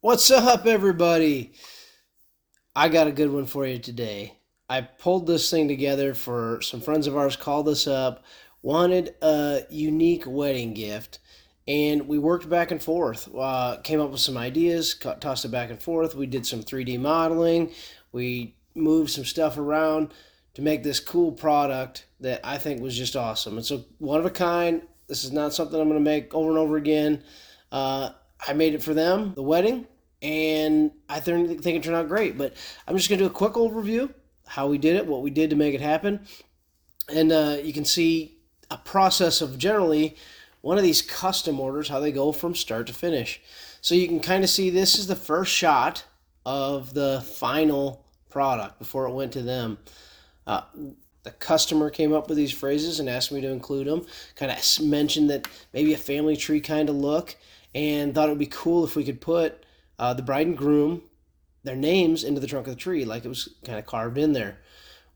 What's up, everybody? I got a good one for you today. I pulled this thing together for some friends of ours, called us up, wanted a unique wedding gift, and we worked back and forth. Came up with some ideas, tossed it back and forth. We did some 3D modeling. We moved some stuff around to make this cool product that I think was just awesome. It's a one of a kind. This is not something I'm going to make over and over again. I made it for them, the wedding, and I think it turned out great. But I'm just going to do a quick overview, how we did it, what we did to make it happen. And you can see a process of generally one of these custom orders, how they go from start to finish. So you can kind of see this is the first shot of the final product before it went to them. Uh, the customer came up with these phrases and asked me to include them. Kind of mentioned that maybe a family tree kind of look, and thought it would be cool if we could put the bride and groom, their names into the trunk of the tree, like it was kind of carved in there.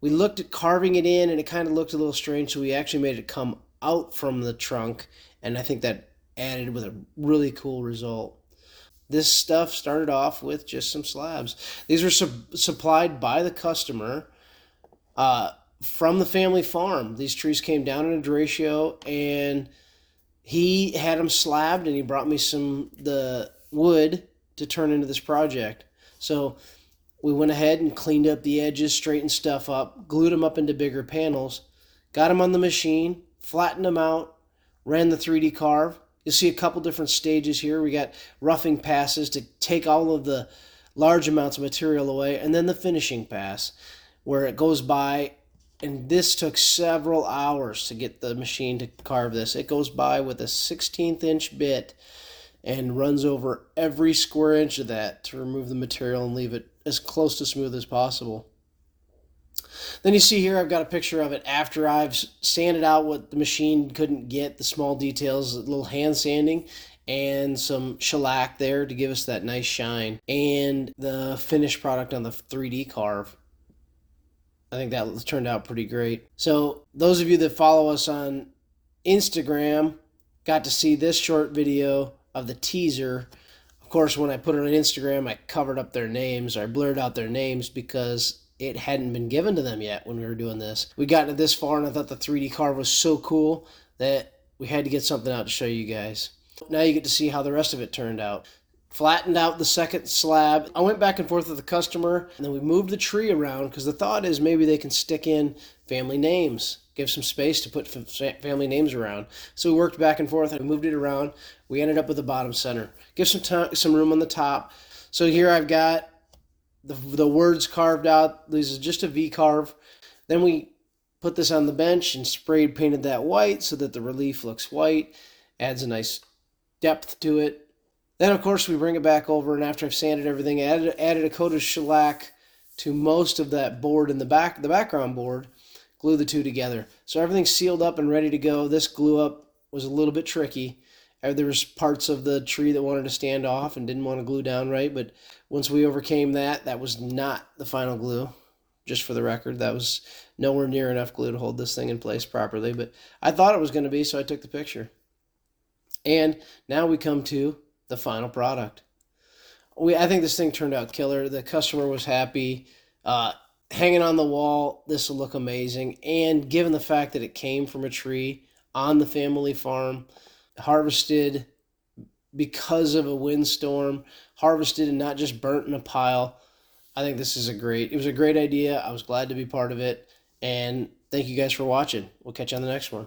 We looked at carving it in, and it kind of looked a little strange, so we actually made it come out from the trunk, and I think that added with a really cool result. This stuff started off with just some slabs. These were supplied by the customer uh, from the family farm. These trees came down in a derecho, and he had them slabbed, and he brought me some the wood to turn into this project. So we went ahead and cleaned up the edges, straightened stuff up, glued them up into bigger panels, got them on the machine, flattened them out, ran the 3D carve. You'll see a couple different stages here. We got roughing passes to take all of the large amounts of material away, and then the finishing pass where it goes by. And this took several hours to get the machine to carve this. It goes by with a 16th inch bit and runs over every square inch of that to remove the material and leave it as close to smooth as possible. Then you see here I've got a picture of it after I've sanded out what the machine couldn't get, the small details, a little hand sanding, and some shellac there to give us that nice shine. And the finished product on the 3D carve. I think that turned out pretty great. So those of you that follow us on Instagram got to see this short video of the teaser. Of course, when I put it on Instagram, I covered up their names, or I blurred out their names because it hadn't been given to them yet when we were doing this. We got to this far, and I thought the 3D carve was so cool that we had to get something out to show you guys. Now you get to see how the rest of it turned out. Flattened out the second slab. I went back and forth with the customer, and then we moved the tree around because the thought is maybe they can stick in family names, give some space to put family names around. So we worked back and forth and moved it around. We ended up with the bottom center. Give some room on the top. So here I've got the words carved out. This is just a V carve. Then we put this on the bench and sprayed painted that white so that the relief looks white. Adds a nice depth to it. Then, of course, we bring it back over, and after I've sanded everything, added a coat of shellac to most of that board in the background board, glue the two together. So everything's sealed up and ready to go. This glue up was a little bit tricky. There was parts of the tree that wanted to stand off and didn't want to glue down right, but once we overcame that, that was not the final glue. Just for the record, that was nowhere near enough glue to hold this thing in place properly, but I thought it was going to be, so I took the picture. And now we come to the final product. I think this thing turned out killer. The customer was happy. Hanging on the wall, this will look amazing. And given the fact that it came from a tree on the family farm, harvested because of a windstorm, harvested and not just burnt in a pile, I think this is it was a great idea. I was glad to be part of it. And thank you guys for watching. We'll catch you on the next one.